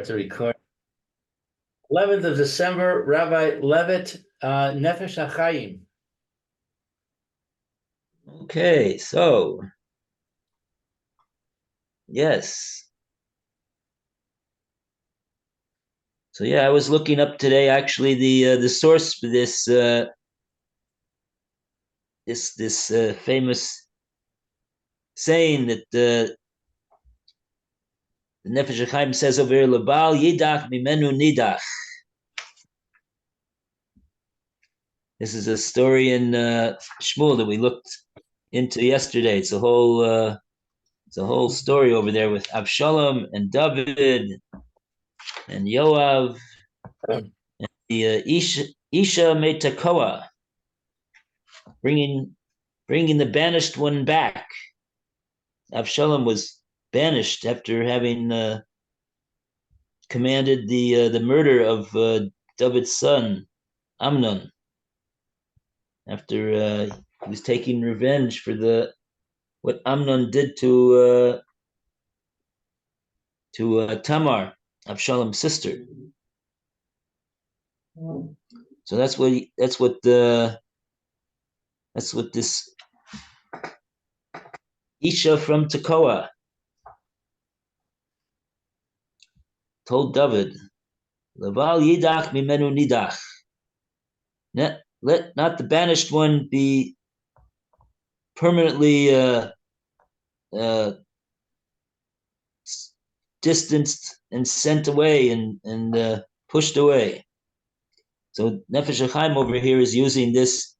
start the recording. 11th of December, Rabbi Levitt, Nefesh Hahaim. Okay, so yes. So yeah, I was looking up today actually the source for this famous saying that the Nefesh Hahaim says over here, Labal Yidach Mimenu Nidach. This is a story in Shmuel that we looked into yesterday. It's a whole story over there with Avshalom and David and Yoav and the Isha Metakoa, bringing the banished one back. Avshalom was banished after having commanded the murder of David's son Amnon, after he was taking revenge for what Amnon did to Tamar, Avshalom's sister. So that's what this Isha from Tekoa told David, Laval Yidach Mimenu Nidach. Let not the banished one be permanently distanced and sent away and pushed away. So Nefesh Hahaim over here is using this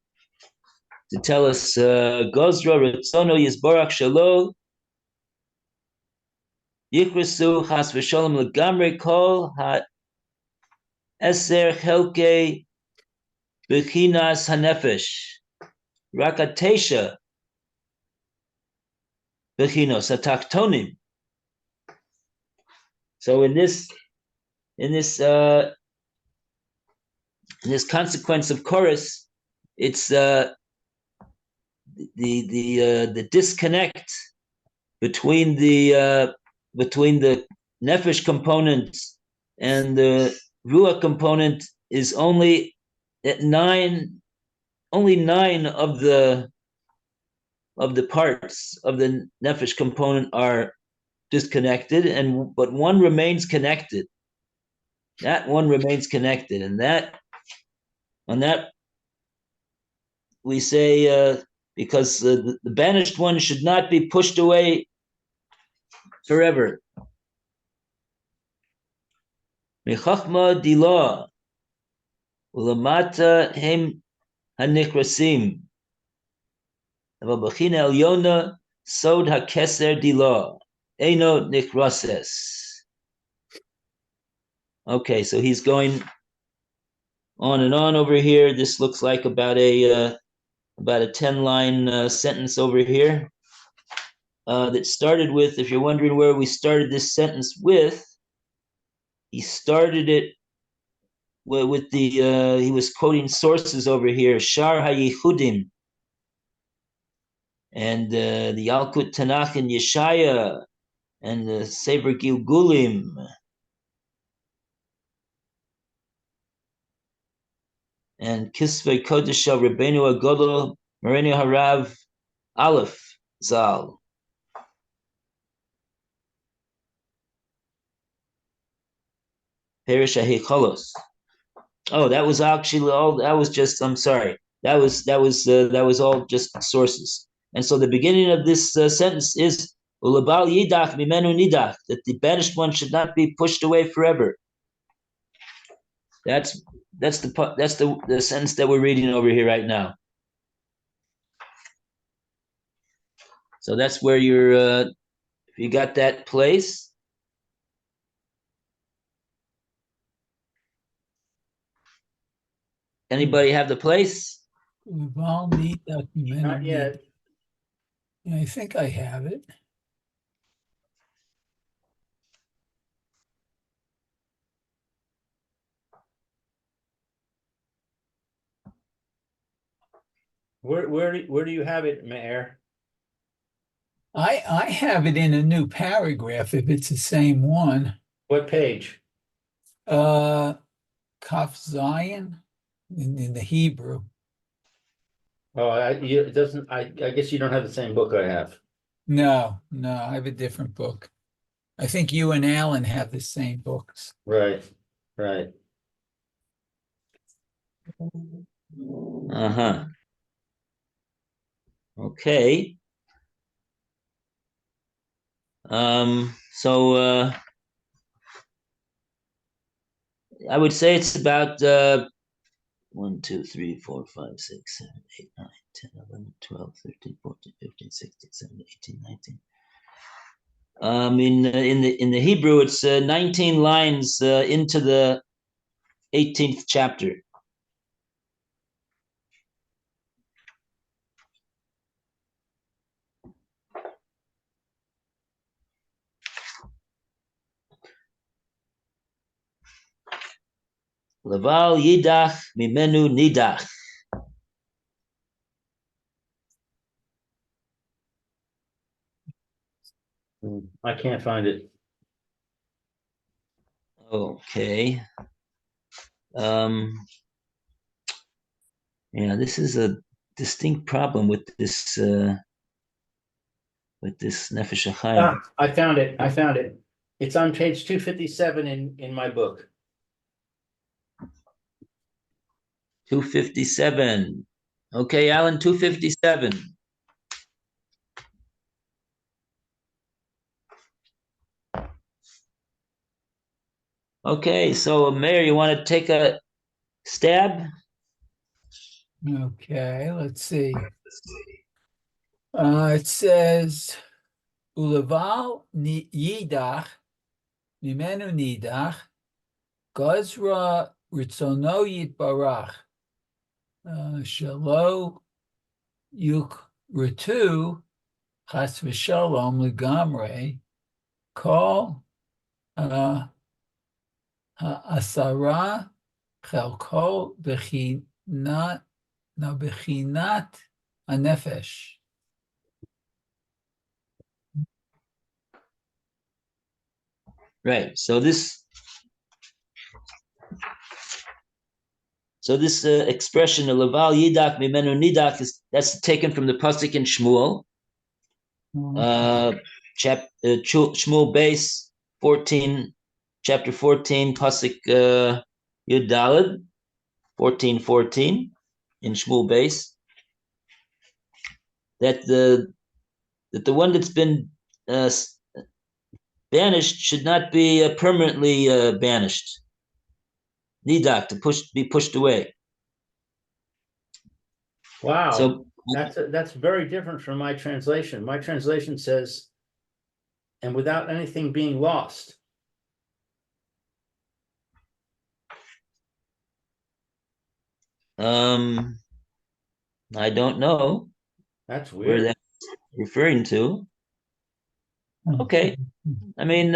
to tell us Gozra Ritzono Yisborach Shalo Yikrasu Chas V'Shalom Legamre Kol Ha Eser Chelke Bechinas HaNefesh Rakatesha Bechinos HaTachtonim. So in this consequence of chorus, it's the disconnect between the nefesh component and the ruach component is only at nine of the parts of the nefesh component are disconnected, but one remains connected. That one remains connected, and on that we say because the banished one should not be pushed away forever. Mechachma dila ulamata hem hanikrasim avabachina elyona sod hakeser dila eno nikroses. Okay, so he's going on and on over here. This looks like about a 10-line sentence over here that started with, if you're wondering where we started this sentence with, he started it with he was quoting sources over here, Shar HaYichudim, and the Yalkut Tanakh and Yeshaya, and the Sefer Gilgulim, and Kisvei Kodesh Rabbeinu Agodol Moreno Harav Aleph Zal. Perish Ahicholos. Oh, that was actually all. That was just. I'm sorry. That was all just sources. And so the beginning of this sentence is Ulabal Yidach Mimenu Nidach, that the banished one should not be pushed away forever. That's the sentence that we're reading over here right now. So that's where you're. If you got that place. Anybody have the place? We've all need documented. Not yet. Yeah, I think I have it. Where do you have it, Meir? I have it in a new paragraph if it's the same one. What page? Kaf Zion in the Hebrew. Oh, it doesn't, I guess you don't have the same book I have. No, I have a different book. I think you and Alan have the same books. Right, right. Uh-huh. Okay. So I would say it's about 1, 2, 3, 4, 5, 6, 7, 8, 9, 10, 11, 12, 13, 14, 15, 16, 17, 18, 19. In the Hebrew, it's 19 lines into the 18th chapter. Laval yidach mimenu nidach. I can't find it. Okay. Yeah, this is a distinct problem with this Nefesh Hahaim. I found it. I found it. It's on page 257 in my book. 257. Okay, Alan, 257. Okay, so Mayor, you want to take a stab? Okay, let's see. It says Ulaval Yidach Mimenu Nidach Gozra Ritzono Yitbarach Shalo Yuk Ritu Chas v'Shalom Legamre Kol Asara Chelko Bechinat Nefesh. Right. So this expression of Laval Yidach Mimenu Nidach that's taken from the pasuk in Shmuel. Shmuel base 14, chapter 14, pasuk Yud Daled, 14:14 in Shmuel base. That the one that's been banished should not be permanently banished. Nidak, to be pushed away. Wow. So That's very different from my translation. My translation says, and without anything being lost. I don't know That's where weird. that's referring to. Okay. I mean,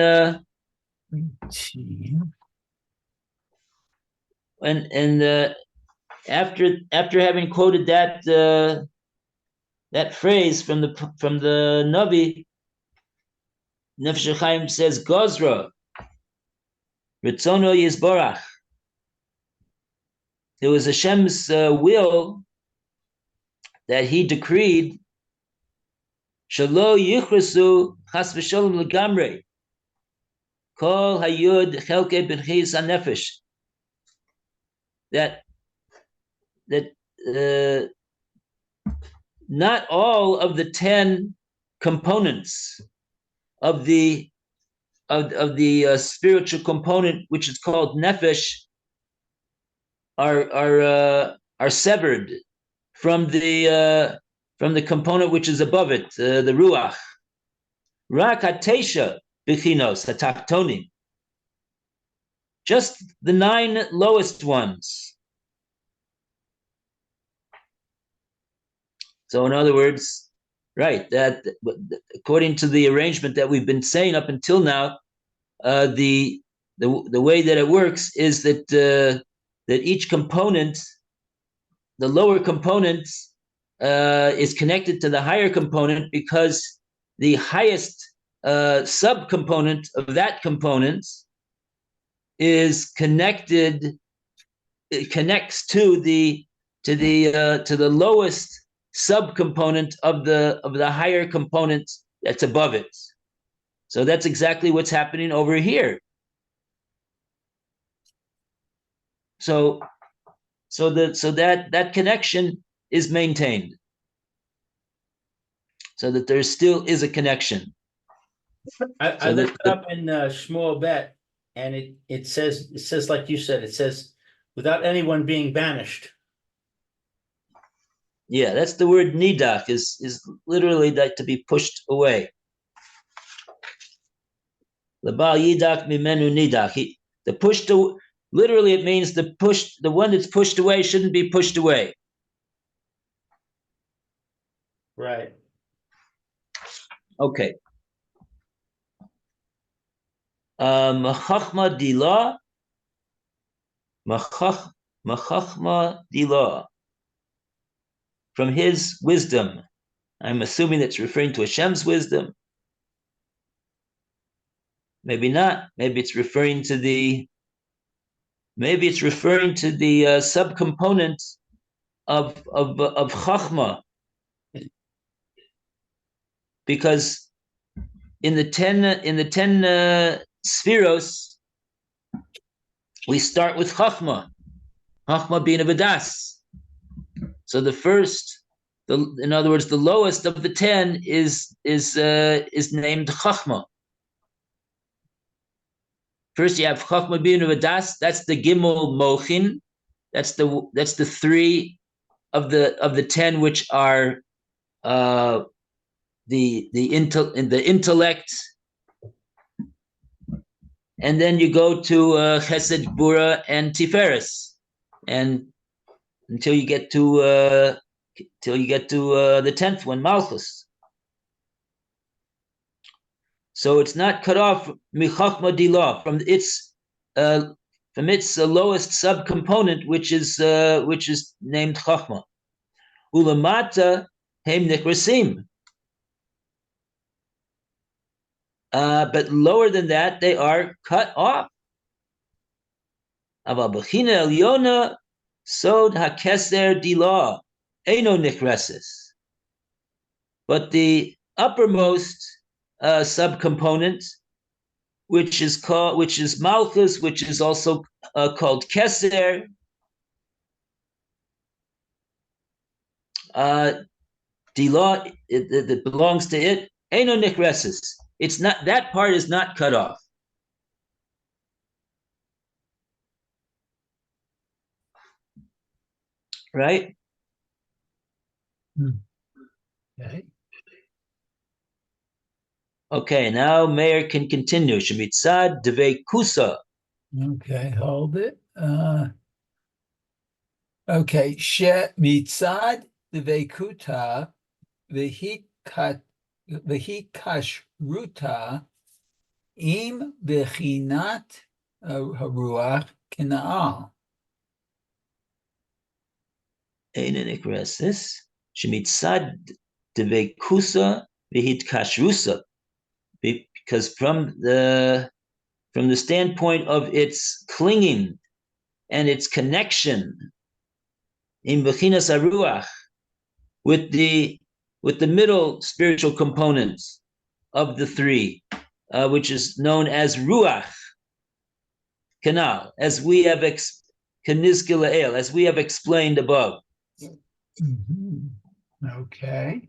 and after having quoted that that phrase from the Navi, Nefesh Chaim says, Gozra, Ritzono Yisborach. It was Hashem's will that He decreed, Shalo Yichresu Chas v'Shalom Legamre, Kol Hayud Chelke B'Chis HaNefesh. That not all of the 10 components of the spiritual component, which is called nefesh, are severed from the component which is above it, the ruach. Rak hatesha bichinos hataktonim. Just the 9 lowest ones. So in other words, right, that according to the arrangement that we've been saying up until now, the way that it works is that that each component, the lower component, is connected to the higher component because the highest subcomponent of that component is connected. It connects to the lowest subcomponent of the higher component that's above it. So that's exactly what's happening over here. So that connection is maintained, so that there still is a connection. I looked it up in Shmuel Bet, and it says like you said, it says without anyone being banished. Yeah, that's the word nidach, is literally like to be pushed away. L'bal yidach mimenu nidach. The pushed, literally it means the one that's pushed away shouldn't be pushed away. Right. Okay. Machachma dila. Machachma dila. From his wisdom. I'm assuming it's referring to Hashem's wisdom. Maybe not. Maybe it's referring to the subcomponent of Chachma. Because in the 10 spheros, we start with Chachma being a Vadas. So the first, in other words, the lowest of the 10 is named Chachma. First, you have Chachma being a Vadas. That's the Gimel Mochin. That's the 3 of the 10 which are the intellect. And then you go to Chesed, Bura, and Tiferes, and until you get to the 10th one, Malchus. So it's not cut off michachma dilah from its lowest subcomponent, which is named chachma. Ulamata heim nikrasim. But lower than that, they are cut off. Aval b'china elyona sod hakeser dilah eino nikreses. But the uppermost subcomponent, which is Malchus, which is also called Keser, Dilah, that belongs to it, Eino Nikresis. It's not, that part is not cut off. Right? Okay. Okay, now Meir can continue. Shemitzad devei kusa. Okay, hold it. Okay, she mitzad devekuta v'hikashruta im bechinat haruach kena'al. Eino Nikresis. Shemitzad devei kusa v'hitkashrusa. Because from the standpoint of its clinging and its connection in bechinas haruach with the middle spiritual components of the 3, which is known as ruach kanal, as we have as we have explained above. Okay.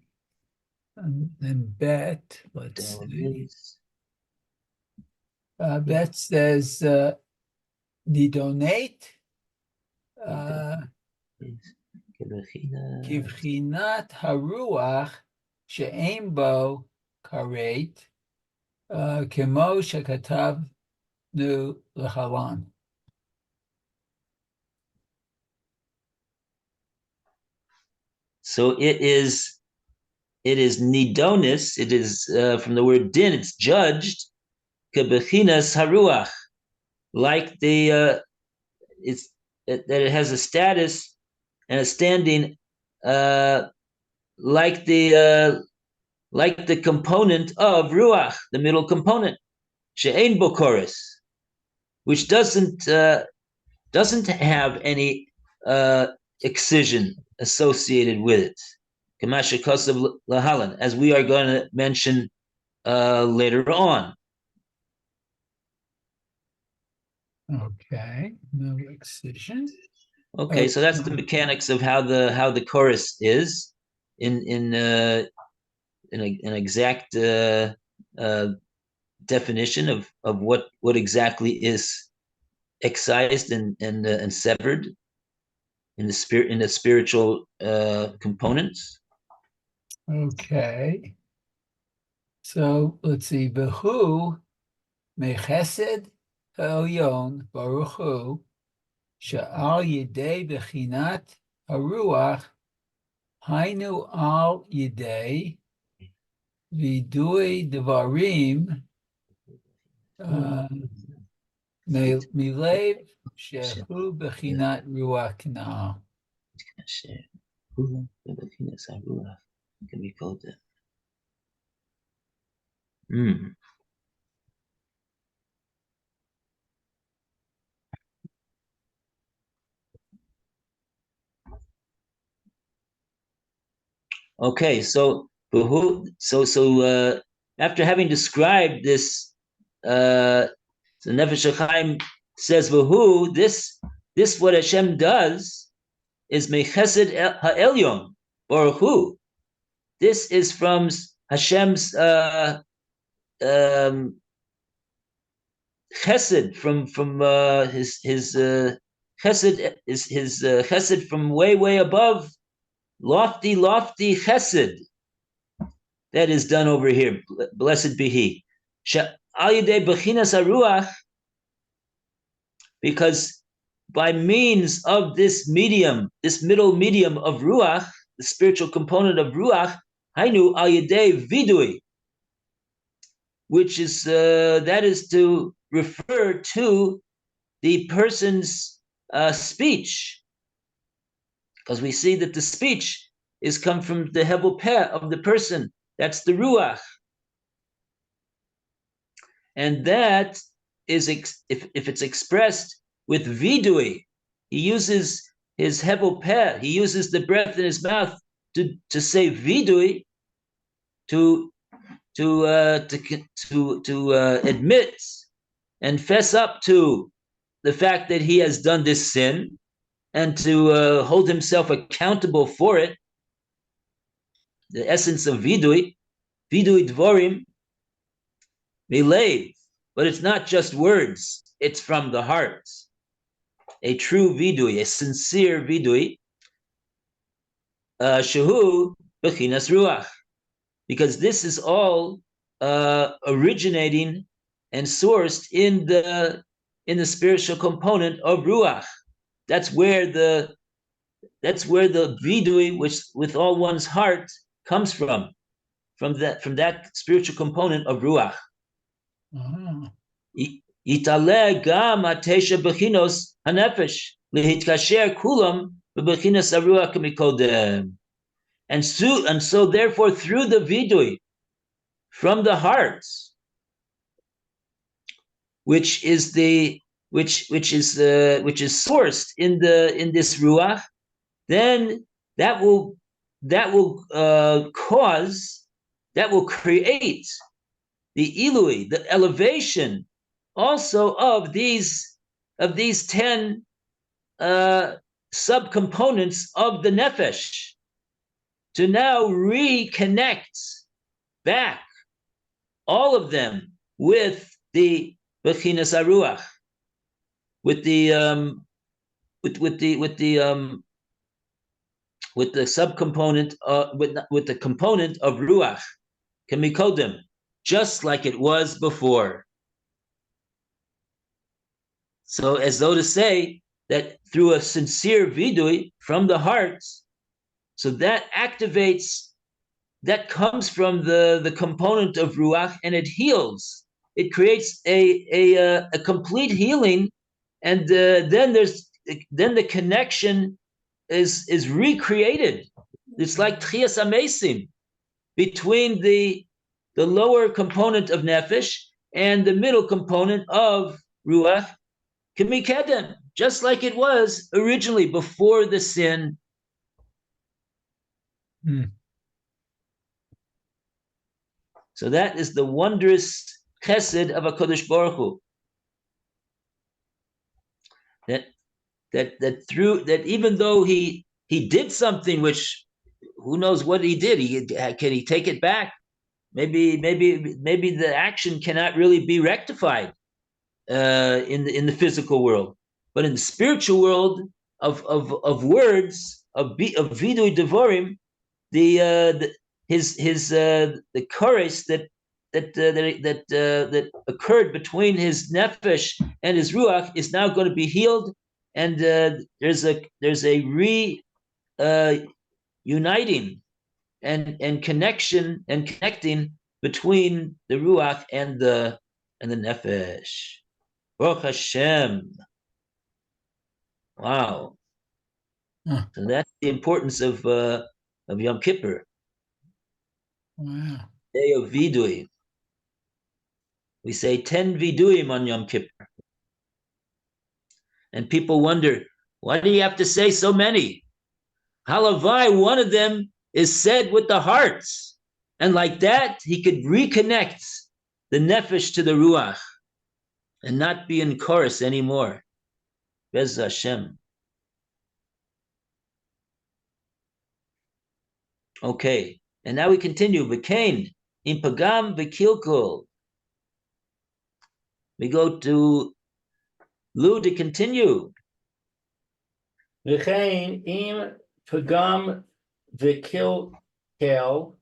And then Bet, let's see. Bet says Didonate Kivchinat Haruach She'ein Bo Karet Kemo Shekatavnu L'Chalan. So it is nidonis. It is from the word din. It's judged kebechinas haruach, like that it has a status and a standing like the component of ruach, the middle component, she'ein bokoris, which doesn't have any excision associated with it. As we are going to mention later on. Okay, no excision. Okay, so that's the mechanics of how the chorus is in an exact definition of what exactly is excised and severed in the spiritual components. Okay. So let's see. Behu mechesed ha'elyon baruch hu she'al yidei bechinat haruach hainu al yidei vidui devarim milev shehu bechinat ruach kanal. Can be called that. Okay, so after having described this, so Nefesh Hahaim says, "V'hu," this what Hashem does is mechesed ha'elyon, or who? This is from Hashem's chesed, from his chesed is his chesed from way above, lofty chesed that is done over here. Blessed be He. Because by means of this medium, this middle medium of ruach, the spiritual component of ruach, hainu al yedei vidui, which is that is to refer to the person's speech, because we see that the speech is come from the hevel peh of the person. That's the ruach, and that is if it's expressed with vidui, he uses his hevel peh, he uses the breath in his mouth to say vidui, to admit and fess up to the fact that he has done this sin, and to hold himself accountable for it. The essence of vidui dvorim milev, but it's not just words, it's from the heart. A true vidui, a sincere vidui, shehu bechinas ruach, because this is all originating and sourced in the spiritual component of ruach. That's where the vidui, which with all one's heart, comes from that spiritual component of ruach. Yitaleh gam atesha bechinos hanefesh lehitkasher kulam bebechinas haruach mikodem. And so therefore through the vidui from the heart, which is sourced in this ruach, then that will create the ilui, the elevation also of these 10 subcomponents of the nefesh, to now reconnect back all of them with the bechinas haruach, with the subcomponent, with the component of ruach kemikodem, just like it was before. So as though to say that through a sincere vidui from the heart, so that activates, that comes from the component of ruach, and it heals. It creates a complete healing, and then the connection is recreated. It's like tchias amesim between the lower component of nefesh and the middle component of ruach, K'mikedem, just like it was originally before the sin. So that is the wondrous chesed of HaKadosh Baruch Hu. That through that, even though he did something which, who knows what he did? Can he take it back? Maybe the action cannot really be rectified in the physical world, but in the spiritual world of words of vidui devorim, the chorus that occurred between his nefesh and his ruach is now going to be healed, and there's a uniting and connection and connecting between the ruach and the nefesh. Baruch Hashem. Wow. Huh. So that's the importance of Yom Kippur. Wow. Day of Vidui. We say 10 Viduim on Yom Kippur. And people wonder, why do you have to say so many? Halavai, one of them is said with the hearts. And like that, he could reconnect the nefesh to the ruach and not be in chorus anymore. Bez Hashem. Okay, and now we continue. V'kein, im pagam v'kilkul. We go to Lu to continue. V'chein im pagam v'kilkel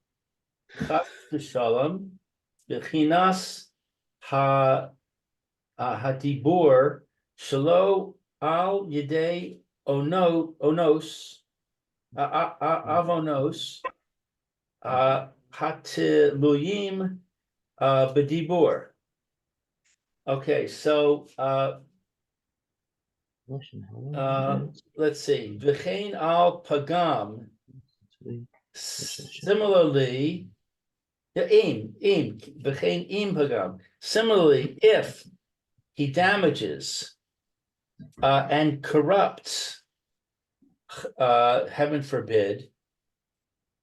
chas v'shalom v'chinas hadibur shelo al yedei onos avonos hatiluyim bedibur. Okay, so let's see. V'chein al pagam. Similarly, v'chein im pagam. Similarly, if he damages and corrupts, heaven forbid,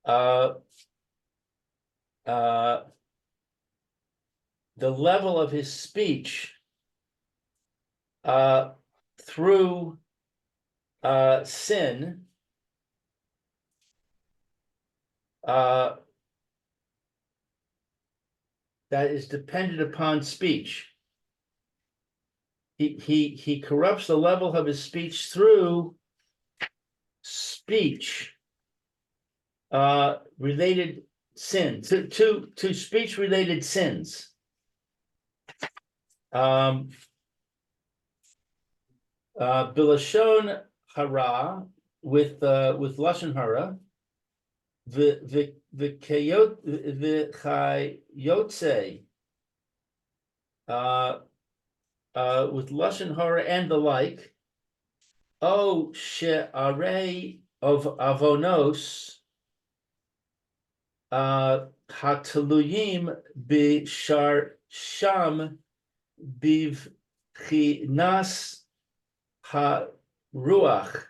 the level of his speech through sin, that is dependent upon speech. He corrupts the level of his speech through speech related sin, to speech related sins. Bilashon hara, with lashon hara, v'chayotze, with lashon hara and the like. O she'arei of avonos hataluyim b'shar sham bivchinas ha-ruach,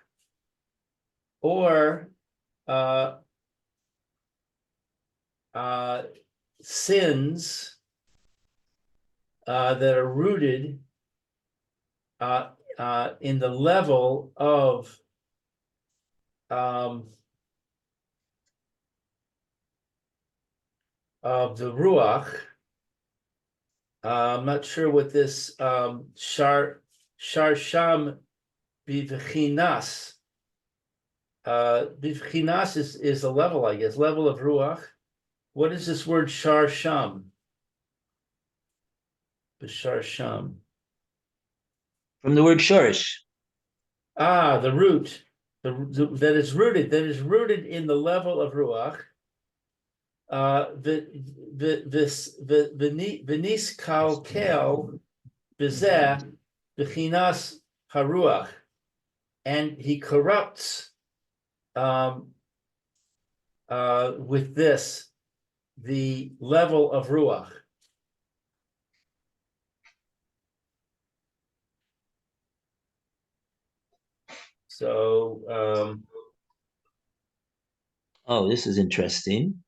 or sins that are rooted in the level of the ruach. I'm not sure what this shar sham bivchinas. Bivchinas is a level, I guess, level of ruach. What is this word shar sham? B'shar sham. From the word shorish. The root, that is rooted in the level of ruach. V'nis kalkel b'zeh b'chinas haruach, and he corrupts with this the level of ruach. So, Oh, this is interesting.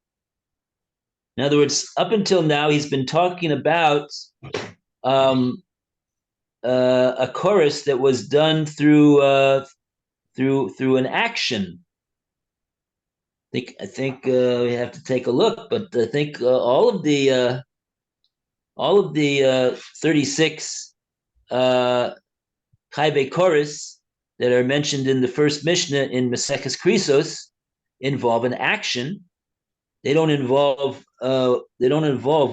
In other words, up until now, he's been talking about a chorus that was done through an action. I think we have to take a look, but I think all of the 36 chayve chorus that are mentioned in the first Mishnah in Maseches Krisos involve an action. They don't involve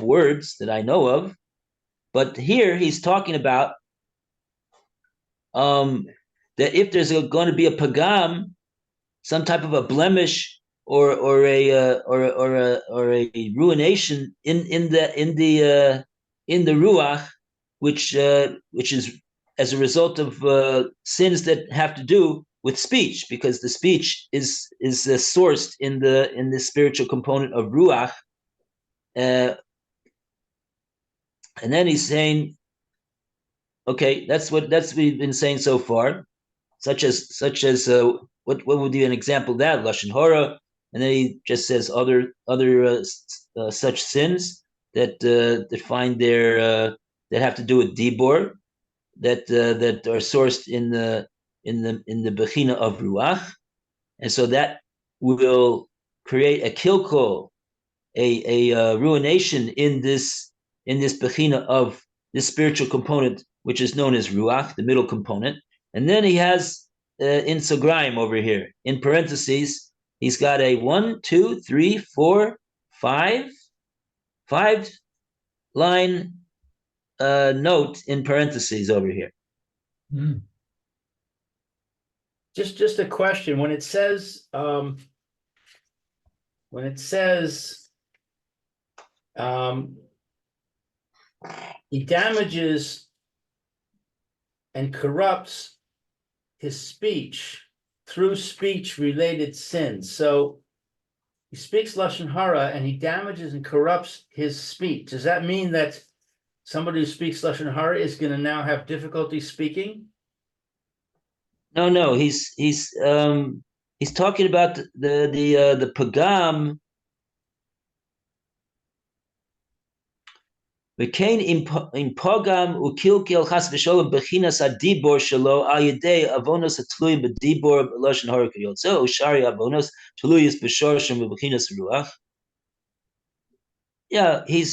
words that I know of. But here he's talking about that if there's going to be a pagam, some type of a blemish or a ruination in the ruach, which is as a result of sins that have to do with speech, because the speech is sourced in the spiritual component of ruach, and then he's saying, okay, that's what we've been saying so far, such as what would be an example of that, lashon hara, and then he just says other such sins that find their that have to do with dibor, that are sourced in the bechina of ruach, and so that will create a kilkol, a ruination in this bechina of this spiritual component, which is known as ruach, the middle component. And then he has in Sagraim over here, in parentheses, he's got a 1, 2, 3, 4, 5 line note in parentheses over here. just a question. When it says he damages and corrupts his speech through speech-related sins. So he speaks lashon hara and he damages and corrupts his speech. Does that mean that somebody who speaks lashon hara is going to now have difficulty speaking? No, he's talking about the pagam. V'kein im pagam ukilkil chas v'sholem bechinas adibor shelo al yedei avonos atluim b'dibor lashon hara kiyotzel ushari avonos tluyis b'shorshim v'bechinas ruach. Yeah, he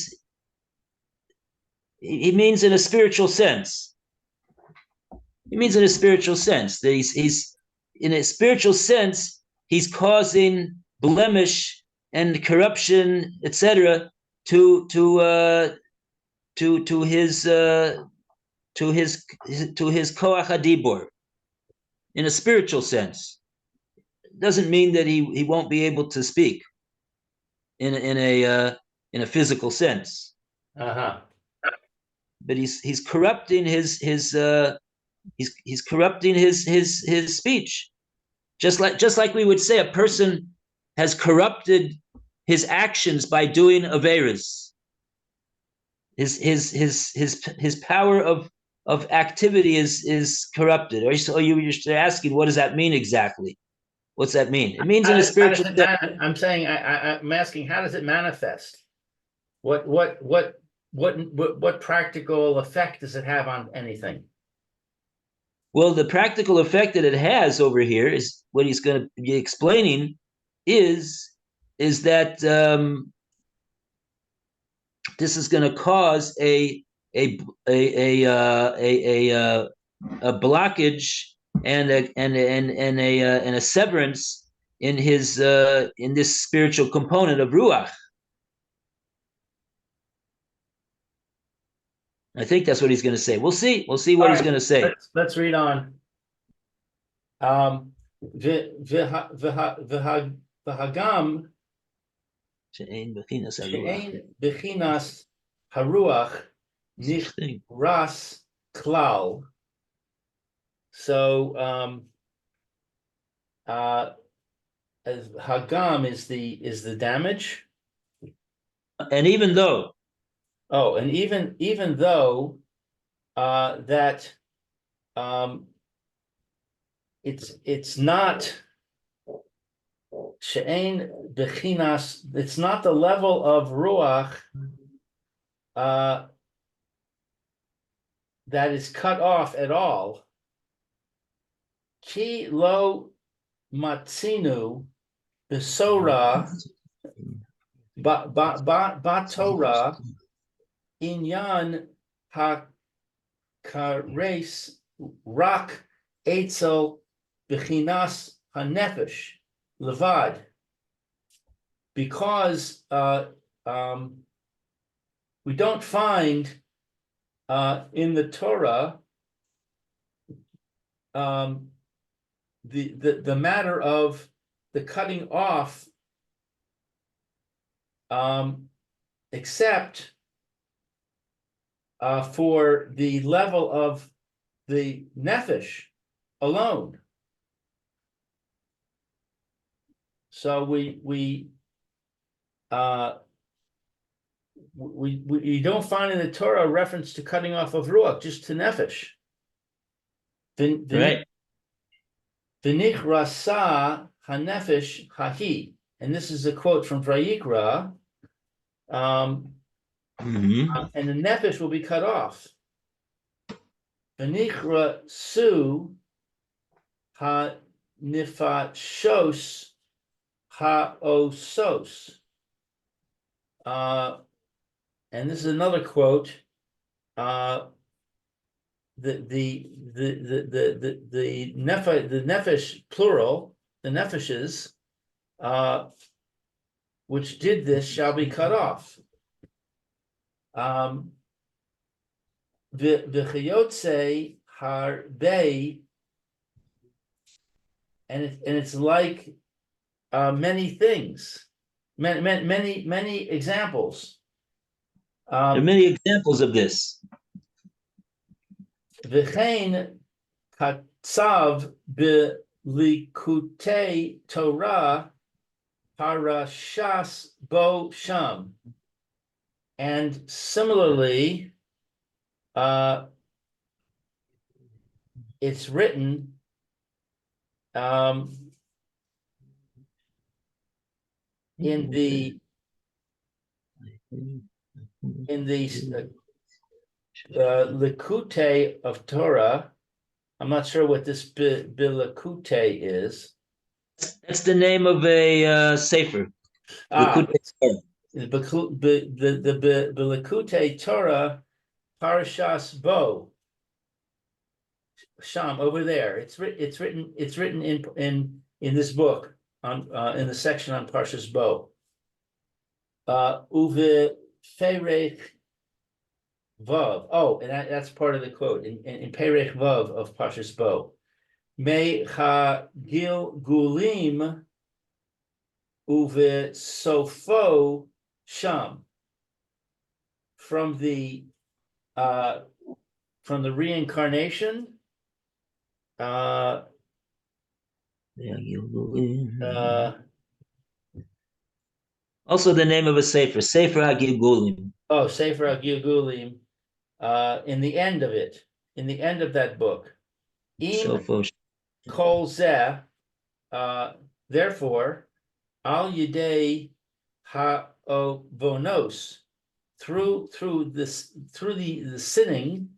means in a spiritual sense. He means in a spiritual sense that he's in a spiritual sense he's causing blemish and corruption, etc., to his koach hadibor, in a spiritual sense. It doesn't mean that he won't be able to speak in a physical sense. Uh-huh. But he's corrupting his corrupting his speech, just like we would say a person has corrupted his actions by doing averas. His power of activity is corrupted. Or so you're asking, what does that mean exactly? What's that mean? It means in a spiritual. I'm saying I'm asking, how does it manifest? What practical effect does it have on anything? Well, the practical effect that it has over here is what he's going to be explaining is that this is going to cause a blockage and a severance in his in this spiritual component of ruach. I think that's what he's going to say. We'll see what he's going to say. Let's read on. V'hagam she'ein bechinas haruach nichras klal. So as hagam is the damage. And even though. Oh, and even though that it's not she'ein bechinas, it's not the level of ruach that is cut off at all. Ki lo matzinu besora ba Torah inyan hakares rak etzel bechinas hanefesh levad, because we don't find in the Torah the matter of the cutting off, except for the level of the nefesh alone. So we don't find in the Torah a reference to cutting off of ruach, just to nefesh. Right. V'nich rasa hanefesh hahi, and this is a quote from Vayikra. And the nefesh will be cut off. V'nichra su ha-nifashos ha-osos. And this is another quote. The nefesh plural, the nefeshes, which did this, shall be cut off. V'chayotze harbei, and it's like many things, many examples. There are many examples of this. V'chein katsav b'likutei Torah parashas bo sham. And similarly, it's written in the Likute of Torah. I'm not sure what this Bilakute is. That's the name of a sefer. The Bilakute Torah Parashas Bo Sham, over there. It's written in this book on in the section on Parshas Bo. Uve Ferech Vav. Oh, and that's part of the quote in Perech Vav of Parshas Bo. Me ha gil gulim uve sofo sham. From the reincarnation, also the name of a sefer, Sefer HaGilgulim. Oh, Sefer HaGilgulim. In the end of it, in the end of that book, Im Kol Zeh, therefore, Al Yidei HaOvonos, through the sinning,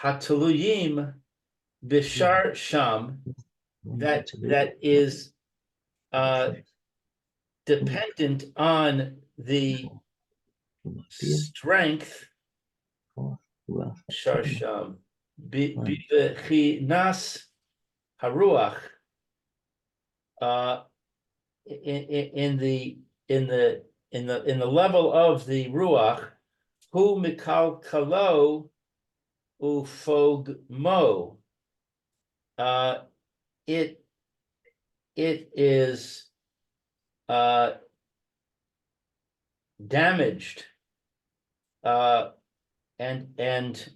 Hatuluyim Bishar Sham, that is dependent on the strength, Sharsham, Bichinas Haruach, in the level of the ruach, hu mikal kalo ufog mo. It is damaged, and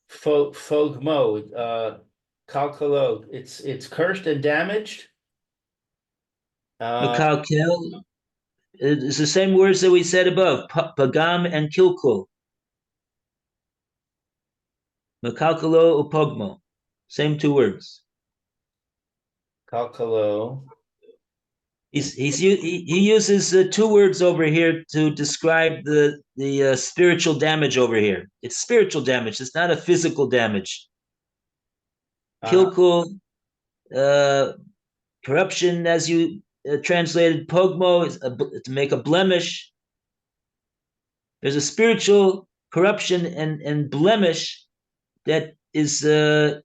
fogmo, kalkalo, it's cursed and damaged. Makalkel, it's the same words that we said above, pagam and kilkul. Makalkalo upogmo. Same two words. Kalkalo. He uses two words over here to describe the spiritual damage over here. It's spiritual damage. It's not a physical damage. Kilkul, corruption, as you translated. Pogmo is to make a blemish. There's a spiritual corruption and blemish that is in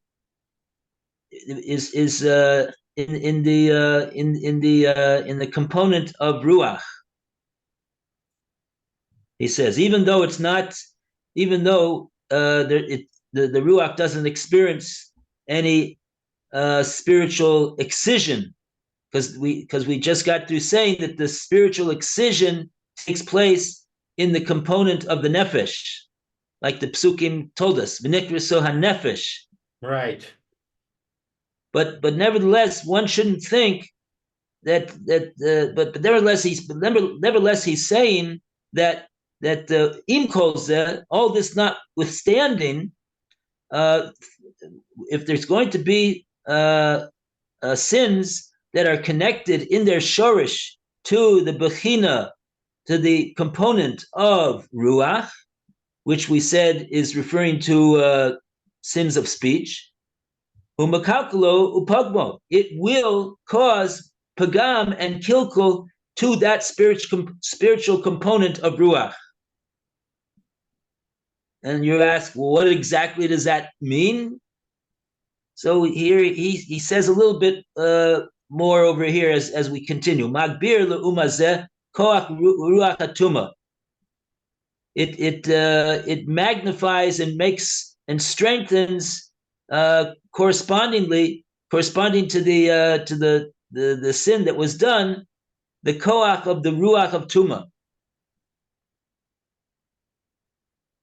the component of ruach. He says, even though the ruach doesn't experience any spiritual excision, because we just got through saying that the spiritual excision takes place in the component of the nefesh, like the psukim told us, v'nikriso hanefesh. Right. But nevertheless, one shouldn't think that but nevertheless he's saying that im kol zeh, all this notwithstanding, if there's going to be sins that are connected in their shorish to the bechina, to the component of ruach, which we said is referring to sins of speech, umakalkalo upagmo, it will cause pagam and kilkul to that spiritual component of ruach. And you ask, well, what exactly does that mean? So here he says a little bit more over here as we continue. Magbir le'umazeh koach ruach atuma. It magnifies and makes and strengthens corresponding to the sin that was done, the koach of the ruach of tuma.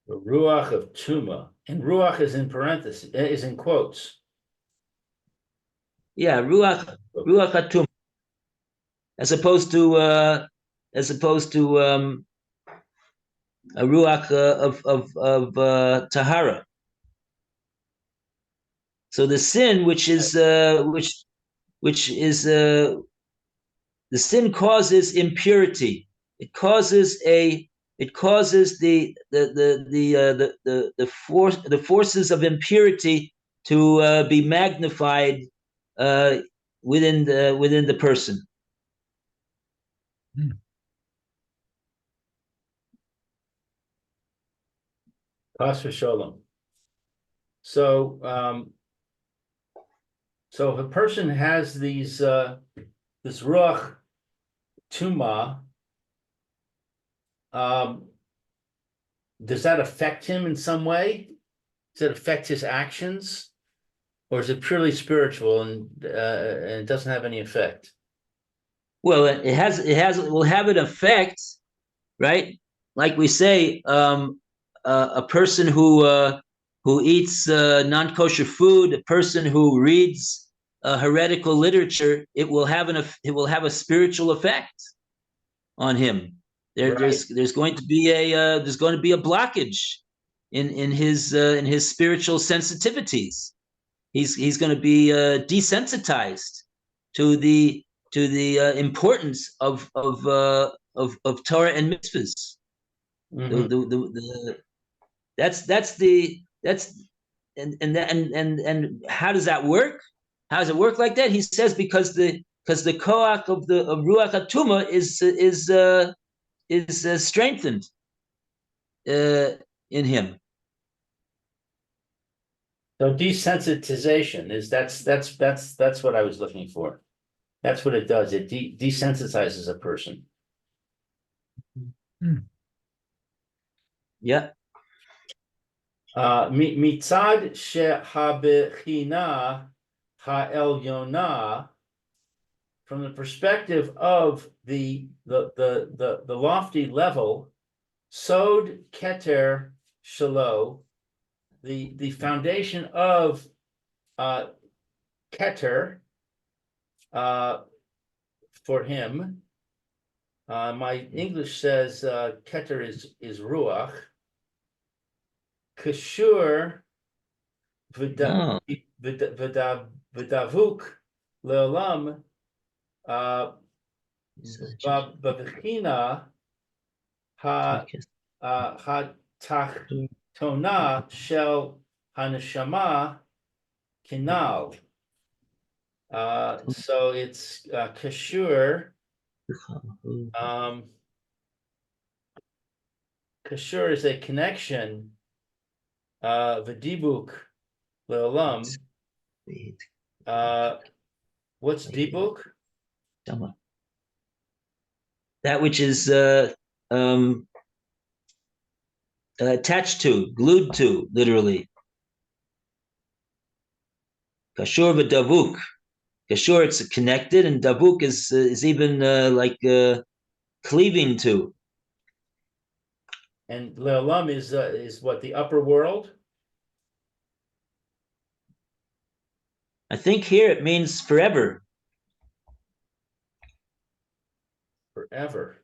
The ruach of tuma, and ruach is in parentheses, is in quotes. Yeah, ruach atuma, as opposed to a ruach of tahara. So the sin, which is the sin causes impurity. It causes the forces of impurity to be magnified within the person. Pas v'sholom. So if a person has these this ruach tuma, does that affect him in some way? Does it affect his actions, or is it purely spiritual and it doesn't have any effect? Well, it will have an effect, right? Like we say, a person who eats non-kosher food, a person who reads heretical literature, it will have a spiritual effect on him. There's going to be a blockage in his spiritual sensitivities. He's going to be desensitized to the importance of Torah and mitzvahs. Mm-hmm. And how does that work? How does it work like that? He says because the koach of ruach atuma is strengthened in him. So desensitization that's what I was looking for. That's what it does. It desensitizes a person. Yeah. Mitzad shehabechina ha'elyona, from the perspective of the lofty level, sod keter shalo, the foundation of keter for him. My English says keter is ruach. Kashur v'davuk leolam b'vechina hatachtona shel haneshama kinal. So it's kashur. Kashur is a connection. V'dibuk leolam. What's dibuk? That which is attached to, glued to, literally. Kashur v'davuk. Kashur, it's connected, and davuk is even like cleaving to. And leolam is what, the upper world? I think here it means forever. Forever.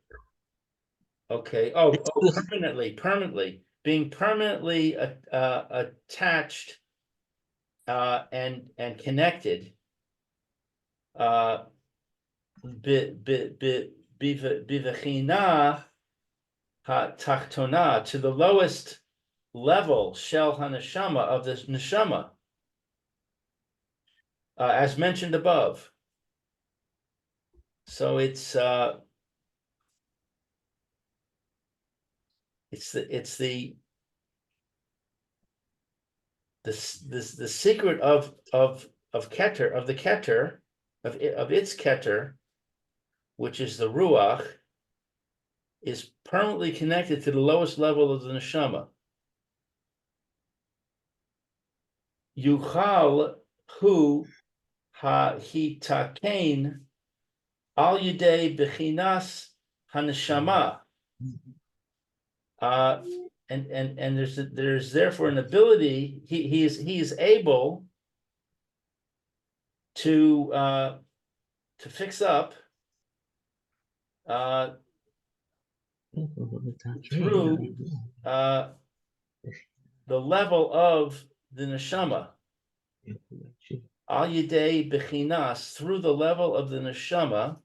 Okay. Oh, permanently, being permanently attached and connected. Bivechina ha-tachtona, to the lowest level, shel haneshama, of this neshama, as mentioned above. So it's the secret of Keter, of the Keter, of its Keter, which is the Ruach, is permanently connected to the lowest level of the neshama. Yuchal hu ha-hitakein al yidei bechinas haneshama. And there's therefore an ability. He is able to fix up through the level of the neshama. Al yidei bechinas, through the level of the neshama.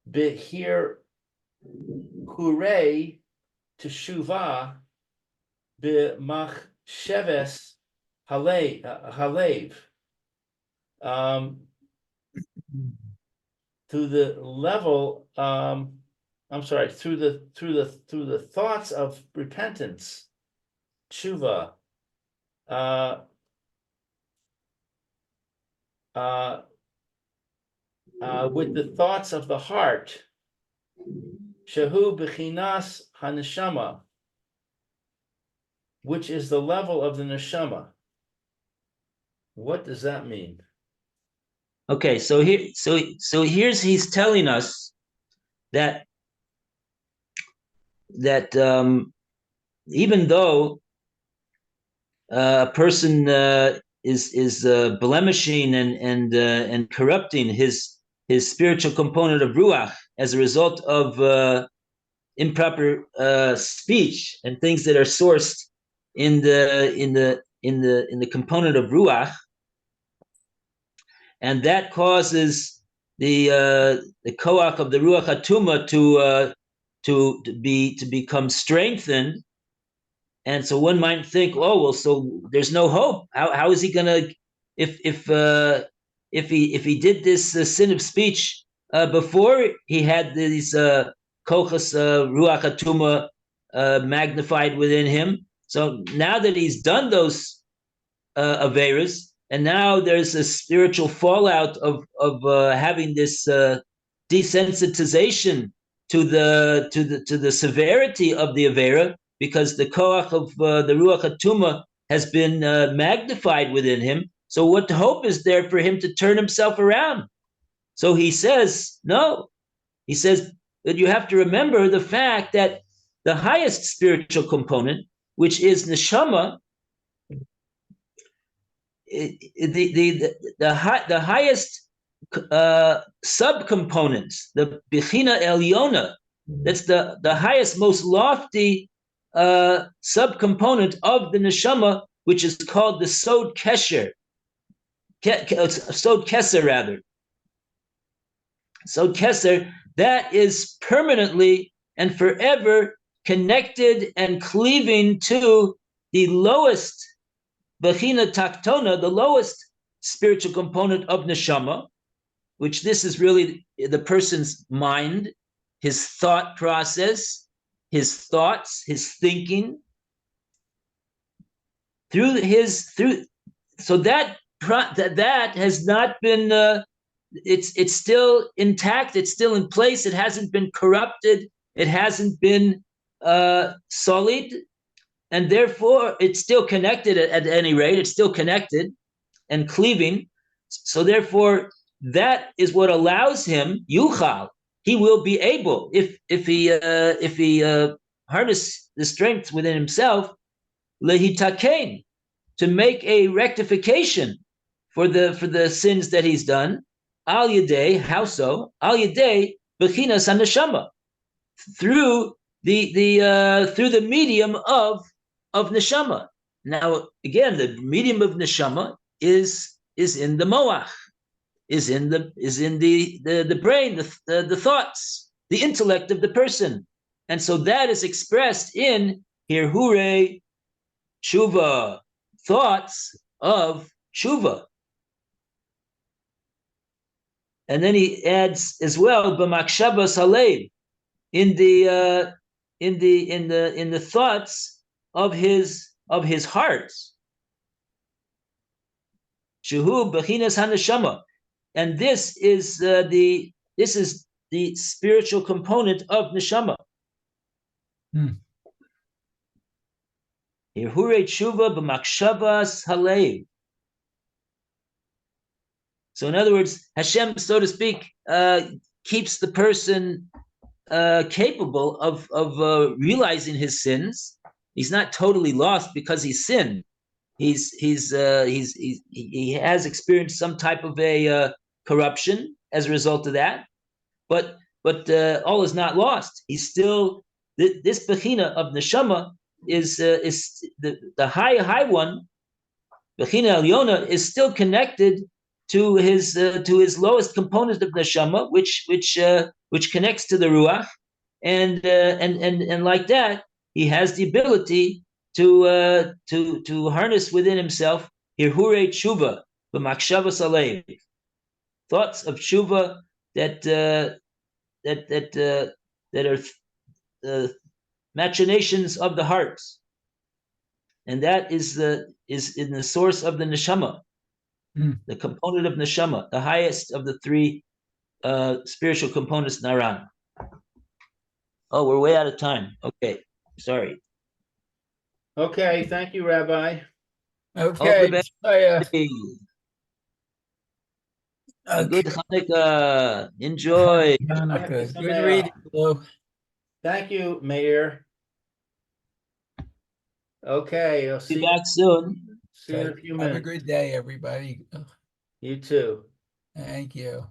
Behir hurei teshuvah b'machsheves halev. Through the level, through the thoughts of repentance, tshuva, with the thoughts of the heart, shehu bechinas haneshama, which is the level of the neshama. What does that mean? Okay, so he's telling us that even though a person is blemishing and corrupting his spiritual component of ruach as a result of improper speech and things that are sourced in the component of ruach, and that causes the koach of the ruach hatuma to become strengthened. And so one might think, oh well, so there's no hope. How is he gonna, if he did this sin of speech before he had these kochas ruach hatuma magnified within him? So now that he's done those averas, and now there's a spiritual fallout of having this desensitization to the severity of the avera, because the koach of the ruach hatuma has been magnified within him. So what hope is there for him to turn himself around? So he says, no. He says that you have to remember the fact that the highest spiritual component, which is neshama, the highest subcomponents, the bechina elyona, that's the highest, most lofty subcomponent of the neshama, which is called the Sod Kesher, Sod Keser rather. Sod Keser, that is permanently and forever connected and cleaving to the lowest Bechina Taktona, the lowest spiritual component of Neshama, which this is really the person's mind, his thought process, his thoughts, his thinking. So that has not been, it's still intact, it's still in place, it hasn't been corrupted, it hasn't been sullied, and therefore it's still connected at any rate, it's still connected and cleaving. So therefore, that is what allows him, yuchal, he will be able, if he harness the strength within himself, lehitakein, to make a rectification for the sins that he's done. Al yedei, how so? Al yedei bechinas haneshama, through the medium of neshama. Now again, the medium of neshama is in the moach, is in the brain, the thoughts, the intellect of the person, and so that is expressed in hirhure tshuva, thoughts of tshuva. And then he adds as well b'makshavas halev, in the thoughts of his heart. Shehu bechinas haneshama, and this is the spiritual component of neshama. Hirhure tshuva b'makshavas halev. So in other words, Hashem, so to speak, keeps the person capable of realizing his sins. He's not totally lost because he's sinned. He has experienced some type of a corruption as a result of that, but all is not lost. He's still this bechina of neshama is the high one. Bechina Eliona is still connected to his lowest component of neshama, which connects to the ruach, and like that, he has the ability to harness within himself hirhure tshuva, b'makshavas alev, thoughts of tshuva that are machinations of the heart, and that is in the source of the neshama. The component of neshama, the highest of the three spiritual components, naran. Oh, we're way out of time. Okay, sorry. Okay, thank you, Rabbi. Okay. A good Hanukkah. Enjoy. Hanukkah. Good reading, Lou. Thank you, Mayor. Okay, I'll See see you back soon. you in a few Have a minutes. good day, everybody. You too. Thank you.